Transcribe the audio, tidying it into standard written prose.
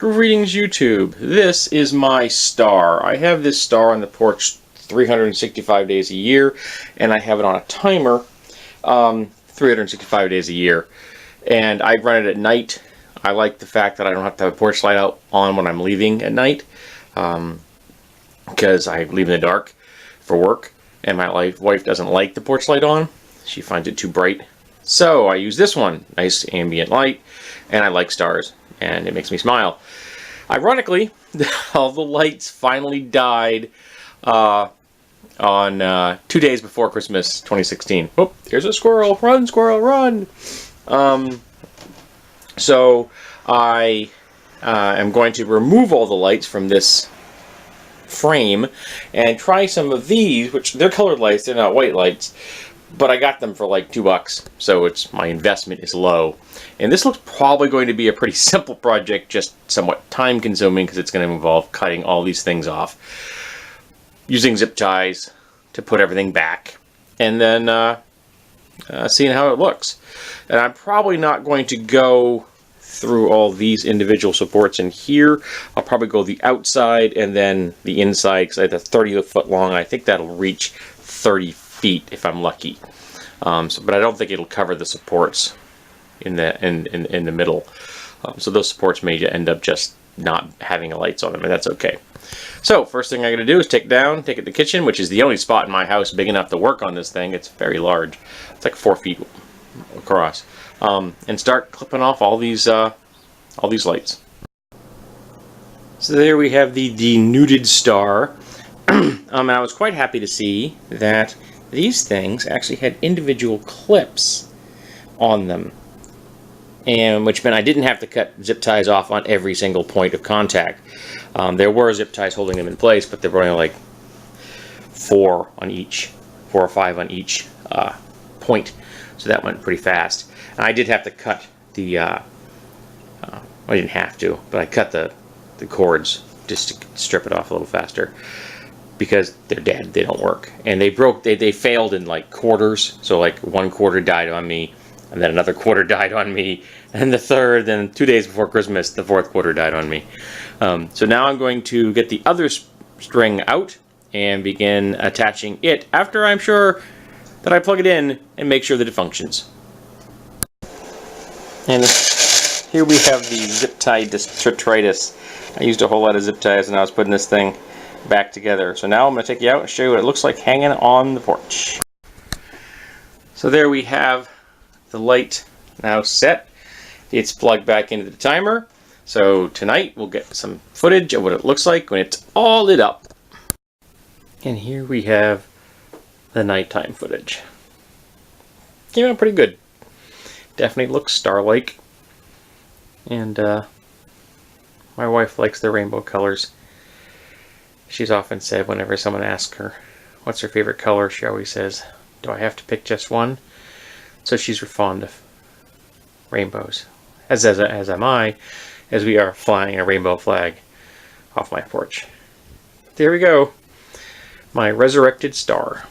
Greetings YouTube, this is my star. I have this star on the porch 365 days a year, and I have it on a timer 365 days a year. And I run it at night. I like the fact that I don't have to have a porch light out on when I'm leaving at night, because I leave in the dark for work, and my wife doesn't like the porch light on. She finds it too bright. So I use this one, nice ambient light, and I like stars, and it makes me smile. Ironically, all the lights finally died on 2 days before Christmas 2016. Oh, here's a squirrel! Run, squirrel, run! So I am going to remove all the lights from this frame and try some of these, which they're colored lights, they're not white lights, but I got them for like $2, so my investment is low. And this looks probably going to be a pretty simple project, just somewhat time consuming because it's going to involve cutting all these things off, using zip ties to put everything back, and then seeing how it looks. And I'm probably not going to go through all these individual supports in here. I'll probably go the outside and then the inside, because I have a 30-foot long. I think that'll reach 30 feet if I'm lucky. But I don't think it'll cover the supports in the middle. So those supports may end up just not having lights on them, and that's okay. So first thing I'm going to do is take it to the kitchen, which is the only spot in my house big enough to work on this thing. It's very large. It's like 4 feet across. And start clipping off all these lights. So there we have the denuded star. And I was quite happy to see that these things actually had individual clips on them, and which meant I didn't have to cut zip ties off on every single point of contact. There were zip ties holding them in place, but there were only like 4 or 5 on each point, so that went pretty fast. And I did have to cut the I didn't have to, but I cut the cords just to strip it off a little faster, because they're dead, they don't work. And they failed in like quarters, so like 1 quarter died on me, and then another quarter died on me, and the third, then 2 days before Christmas, the 4th quarter died on me. So now I'm going to get the other string out and begin attaching it after I'm sure that I plug it in and make sure that it functions. And here we have the zip tie detritus. I used a whole lot of zip ties and I was putting this thing back together. So now I'm going to take you out and show you what it looks like hanging on the porch. So there we have the light now set. It's plugged back into the timer. So tonight we'll get some footage of what it looks like when it's all lit up. And here we have the nighttime footage. Came out pretty good. Definitely looks star-like. And my wife likes the rainbow colors. She's often said whenever someone asks her what's her favorite color, she always says, "Do I have to pick just one?" So she's fond of rainbows, as am I, as we are flying a rainbow flag off my porch. There we go, my resurrected star.